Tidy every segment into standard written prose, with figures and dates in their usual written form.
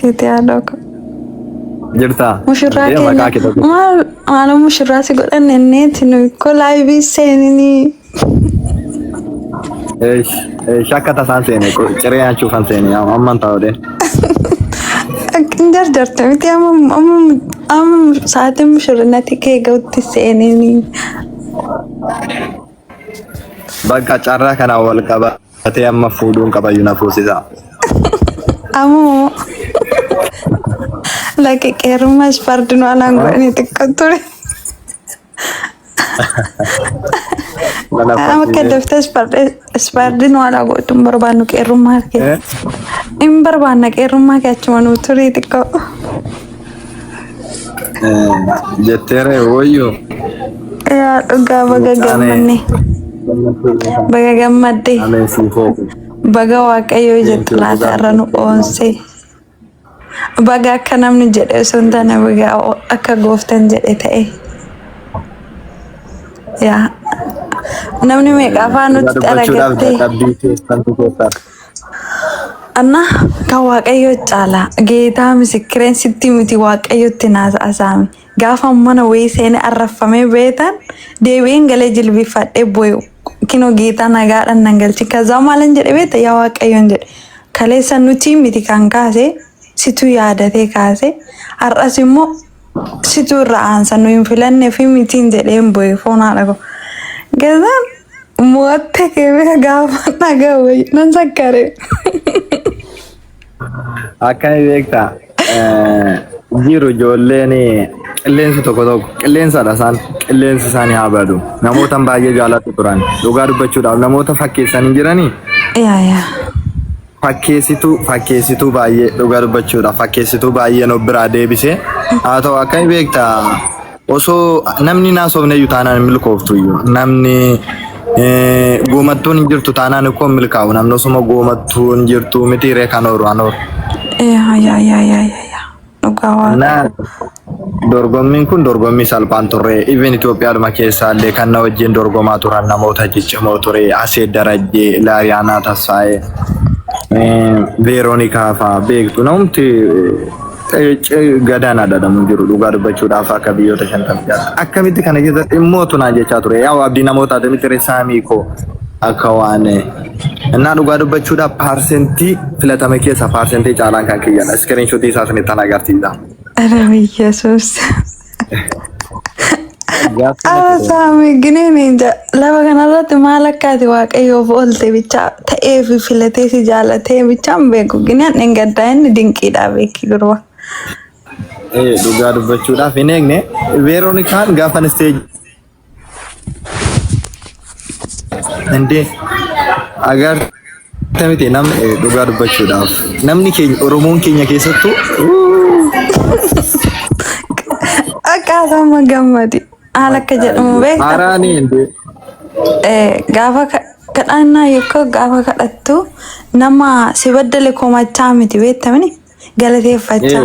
كده يا دوك جرتا مشراك ما أنا مشراسي يقول أن النت إنه كل عيبي سيني ايش شاكتا سانسيني شريان شوف سانسيني أما أنت ودي جرجر تمتي أم ساعات مشرناتي كي قوتي سيني بقى شارع كان أول كبا أتي أما فودون كبا ينافوسي ذا أمو لكن كيرما سباردنو أنا أقولني تكتوري أما كدفت سباردنو أنا أقولتم بربانو كيرما كي إم بربانا كيرما كأتشمانو توري تكو جتيري ويو يا أوكا بقى جمني بقى جمدي بقى واقعي جتلا ترانو أونسي بقى كنام نجد سنتنا بقى أكا غوفتن جد تأي يا namni meeqa afaan nutti argattee anna kan waaqayyo caala geetaa misikireen sitti miti waaqayyotti naasa asaami gaafa mana wayii seene arrafamee beetan deebiin galee jilbifadhee boyu kino geetaa nagaadhaan nan galchi kazaa maalan jedhe beeta yaa waaqayyoon jedhe kaleessa nuti miti kan kaase situ yaadatee kaase har'as immoo situ irra aansa nu hin filanne fi mitiin jedheen boye foonaadha ko gazaan muatte kebe gaafa nagawai nan sakkare akkana beekta jiru ijoolleen qilleensi tokko qilleensadha isaan qilleensi isaanii haa badu namootan baay'ee jaalatu turan dhugaa dubbachuudhaaf namoota fakkeessanii jiranii yaa fakkeessituu baay'ee dhugaa dubbachuudhaaf fakkeessituu baay'ee no biraa deebisee haa ta'u akkana beekta osoo namni naasofne iyyuu taanaan milkooftu iyyuu namni goomattuun hin jirtu taanaan ikkoo milkaa'u namni osuma goomattuun jirtu miti ree kan ooru anoor. Dhugaa dorgommiin kun dorgommii salphaan turre even Itoophiyaadhuma keessaallee kan na wajjin dorgomaa turan namoota jijjimoo ture Asee Darajjee Laariyaanaa Tasfaayee Veeronikaa fa'aa beektu namti gadaan adadamu jiru dhugaa dubbachuudhaaf akka biyyoota 50 akkamitti kana keessatti immoo naa jechaa ture yaa abdii namoota adamitti resaamii koo akka waan እና dhugaa dubbachuudhaaf paarsentii filatame keessa paarsentii caalaan kan kiyyana iskiriinshotii isaa sanitti agarsiisa. Arabi Yesuus. Saami gineen lafa kanarratti maal akkaati waaqayyoof oolte bicha ta'ee fi filatee si jaalatee bichaan beeku gineen dhengaddaa inni dinqiidhaa beeki durba. Dhugaa dubbachuudhaaf hin eegne Veeronikaan gaafan isteej Ande agar tamite nam dhugaa dubbachuudhaaf namni keenya Oromoon keenya keessattuu akkaataa gammadi haala akka jedhamu beekta. Haaraani inde gaafa kadhannaa yookaan gaafa kadhattu nama si baddale komachaa miti beektamani galateeffachaa.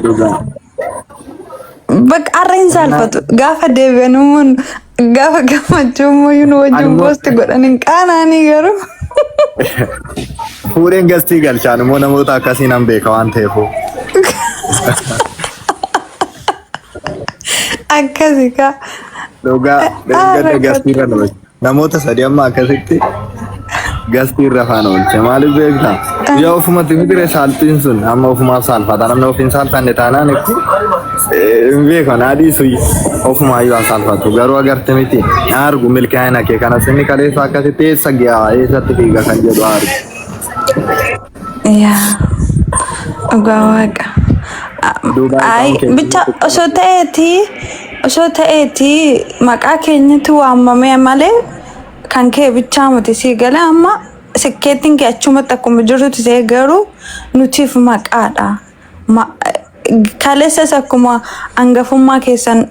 Bakka arreen saalfatu gaafa deebi'anuun gaafa gammachuu mooyuun wajjin boosti godhaniin qaanaanii garuu. Fuudheen gastii galchaan immoo namoota akkasiin an beeka waan ta'eefuu. Akkasii kaa. Dhugaa gastii irra oolche namoota sadii amma akkasitti gastii irra faana oolche maaliif beektaa? Yaa ofumatti miti saalfiin sun amma ofumaaf saalfata namni ofiin saalfanne taanaan itti hin beekan adiisu ofumaayyuu saalfatu garuu agarte miti argu milkaa'ina kee kanas inni kaleessa akkasitti eessa giyaa eessatti fiiga kan jedhu argu. Yaa dhugaa waaqa. Ay bicha osoo ta'eeti maqaa keenyatti waamamee malee kan kee bichaa miti si galee amma sikkeettiin kee achumatti akkuma jirtutti ta'e garuu nutiif maqaadha. Kaleessas akkuma hangafummaa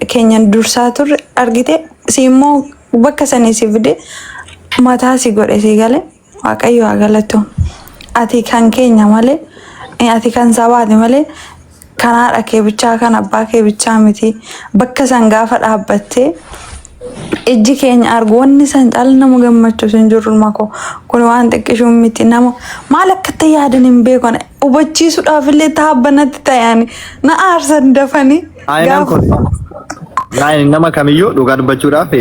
keenyan dursaa turre argite si immoo bakka sanii si fide mataa si godhe si galee waaqayyo haa galatu. Ati kan keenya malee ati kan sabaati malee kanaadha kee bichaa kan abbaa kee bichaa miti bakka san gaafa dhaabbattee ijji keenya argu wanni san caala nama gammachiisu hin jiru mako kun waan xiqqishuun miti nama maal akka ta'e yaadan hin beekan hubachiisuudhaaf illee taabbanatti ta'an na aarsan dafanii. Ayinaan kun nama kamiyyuu dhugaa dubbachuudhaaf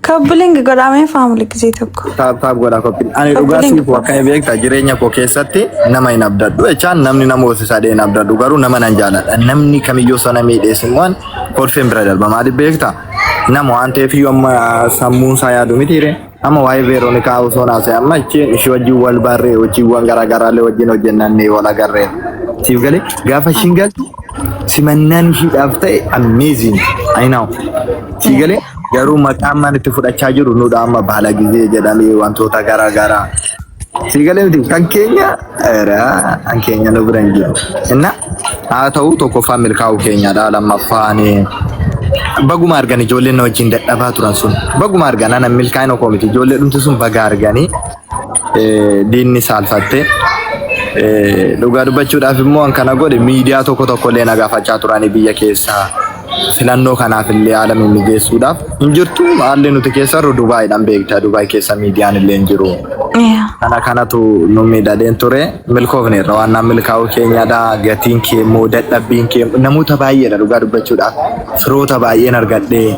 kabbilingi godhamee faamili gisee tokko. Taap godhaa koppiin. Ani dhugaa siif akka beekta jireenya koo keessatti nama hin abdadhu. Echaan namni nama hoosisaa dheen abdadhu garuu nama nan jaaladha. Namni kamiyyuu sana miidheessimmoon kolfeen bira darba maaliif beekta? Nama waan ta'eef iyyuu amma sammuun isaa yaadu mitiire. Amma waa'ee Veeronikaa osoo naasee amma ishee wajjin wal barree hojiiwwan garaagaraallee wajjin hojjennannee wal agarree. Siif galee gaafa ishiin galtu simannaan ishiidhaaf ta'e amazing. I know. Siif galee garuu maqaan man itti fudhachaa jiru nuudha amma baala gizee jedhamee wantoota garaagaraa. Siif galee miti kan keenya nu bira hin jiru. Inna haa ta'u tokkoffaa milkaa'uu keenyadha lammaffaan. Baguma argan ijoolleen wajjin dadhabaa turan sun baguma argan ana milkaa'ina koo miti ijoollee dhumti sun baga arganii diinni saalfatte dhugaa dubbachuudhaaf immoo an kana godhe miidiyaa tokko illee nagaafachaa turanii biyya keessaa filannoo kanaaf illee haala mijeessuudhaaf hin jirtu haalli nuti keessa irra Dubaayiidhaan beektaa Dubaay keessa miidiyaan illee hin jiru. Kanatu nu miidhadheen ture milkoofneerra waan milkaa'uu keenyadha gatiin kee immoo dadhabbiin kee namoota baay'eedha dhugaa dubbachuudhaaf firoota baay'een argadhee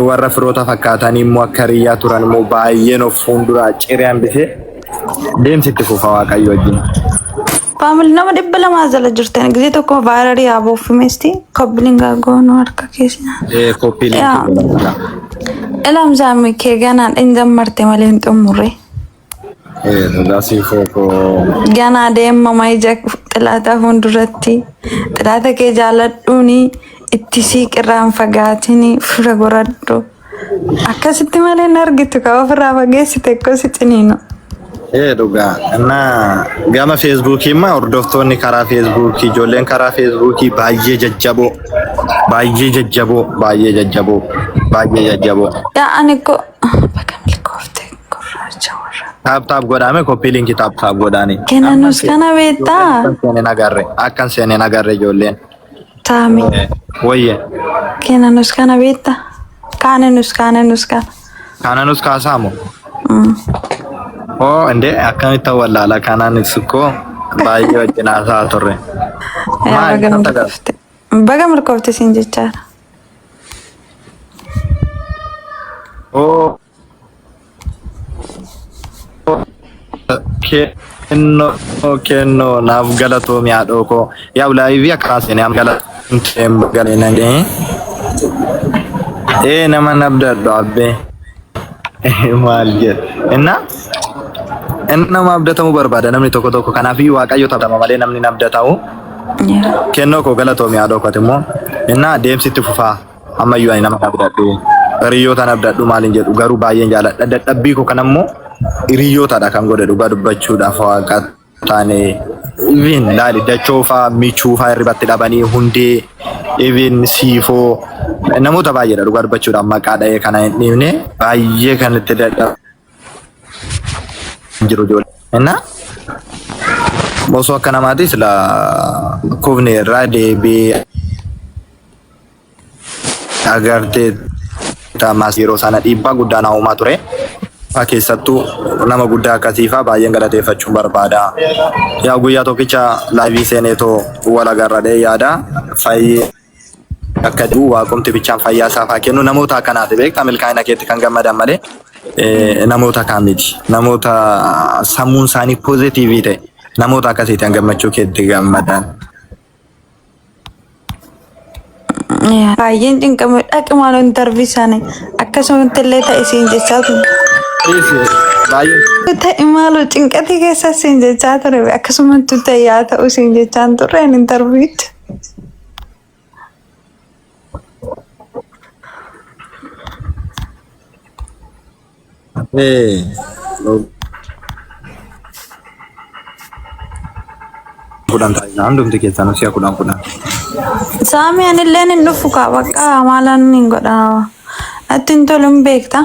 warra firoota fakkaatanii immoo akka riyyaa turan immoo baay'een of fuulduraa ciree hambisee deemsitti fufa Waaqayyo wajjin. Faamili nama 200 jala jirtan gisee tokko vaayirarii abuufimesti koppilinga goonuu harka keessaa. Koppilinga. Elamsaami kee ganaan hin jammarte malee hin xumurre. Ganaa deemama ija xilaata fuulduratti xilaata kee jaaladhuuni itti siiqirraan fagaatini fira goradhu akkasitti malee hin argitu ka ofirraa fageessite akkasi ciniinu. Dhugaa gama feesbuukii immoo hordoftoonni karaa feesbuukii ijoolleen karaa feesbuukii baay'ee jajjaboo. Yaa ani ko bakka milkoofte gurraacha warra. Taap godhame koppii linkii taap godhaani. Kennanus kana beektaa? Akkan seeneen agarre ijoolleen. Taami. Wayye. Kennanus kana beektaa? Kaanenus kana. Kaanenus kaasaamu. Oh, ende akkamitti wallaala kanaanis ko baay'ee wajjin haasaa turre. Baga milkoofte siin jechaadha. Oh. Kenno naaf galatoomi haadhoo koo yaa ulaayibii akkaasine am galateem galee nama nabdadhu abbee maal jedhe nama abdatamuu barbaada namni tokko kanaafiyyuu Waaqayyo taphatama malee namni abdatamu kennoo koo galatoomi haadhoo kooti immoo deemsitti fufaa ammayyuu ani nama abdadhu hiriyoota abdadhu maaliin jedhu garuu baay'een jaaladha dadhabbii koo kanammoo hiriyootadha kan godhe dhugaa dubbachuudhaaf Waaqa taane even laali dachoofaa michuufaa irribatti dhabanii hundee even siifoo namoota baay'eedha dhugaa dubbachuudhaaf maqaa dha'ee kana hin dhiifne baay'ee kan itti dadhabu jiru ijoollee. Osoo akka namaatis la kufne irraa deebi'ee agartee taamaas yeroo sana dhiibbaa guddaa na uumaa ture. Keessattuu nama guddaa akkasiifaa baay'een galateeffachuun barbaada. Yaa guyyaa tokkicha laayivii seeneetoo wal agarradhee yaada fayyee akka jiru waaqumti bichaan fayyaa isaafaa kennu namoota akkanaati beektaa milkaa'ina keetti kan gammadan malee namoota kaan miti. Namoota sammuun isaanii poozitiivii ta'e namoota akkasiitiin gammachuu keetti gammadan. Baay'een cinqamee dhaqimaan intarvii isaanii akkasumatti illee ta'e siin jechaa ture. Ta'e maaloo cinqatii keessa siin jechaa ture akkasumatti ta'e yaa ta'u siin jechaa turre intarviitti. Kudhan taa'ina hundumti keessaa nuti kudhan. Saami anillee hin dhufu kaa bakka maalaan hin godhaa. Ati hin tolu hin beekta.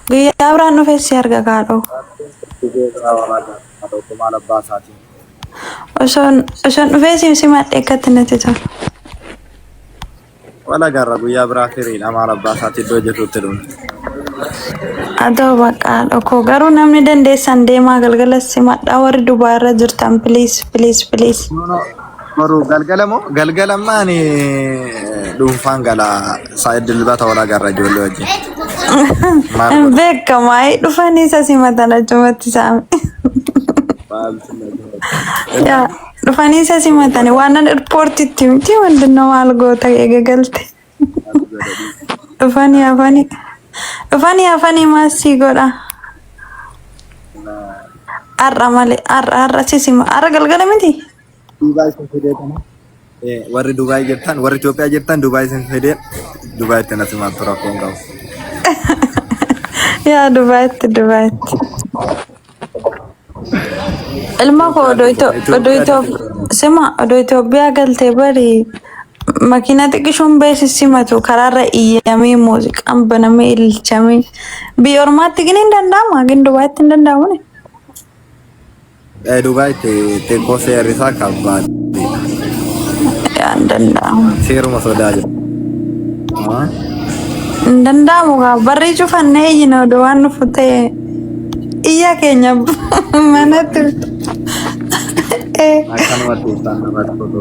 Guyyaa biraan dhufee si arga kaadhoo. Osoon dhufee si madhee akkatti natti tolu. Wala garra guyyaa biraa firiidha maal abbaa isaati iddoo jirtutti dhuunfa. Adoo bakka dhokoo garuu namni dandeessan deemaa galgala simadhaa warri dubaarra jirtan please. Boru galgalammaa ani dhuunfaan gala saayid dilbata walaa garra ijoollee wajjin. Beekamaa dhufanii isa simatan achumatti saame. Yaa dhufanii isa simatan waan airpoortiitti miti wanti maal goota eegagalte. Dhufanii hafanii maasii godha. Arra malee arra sisima arra galgala miti. Warri Dubaay jirtan warri Itoophiyaa jirtan Dubaay sin fedee Dubaayitti na simaatu rakkoon qabu. Yaa Dubaayitti. Ilma koo odoo Itoophiyaa galtee bari makiina xiqqishuun beeksismatu karaarra iyyamee muuziqaan banamee ilchamee biyya ormaatti gini hin danda'amu gin Dubaayitti hin danda'amu. Dubaayitti xiqqoo seerrisaa kabbaadhi. Yaa hin danda'amu. Seeruma sodaa jira. Hin danda'amu gaa barri cufannee iyyina odoo waan nufu ta'e iyya keenya manatti. Akkanumatti isaan namatti tolu.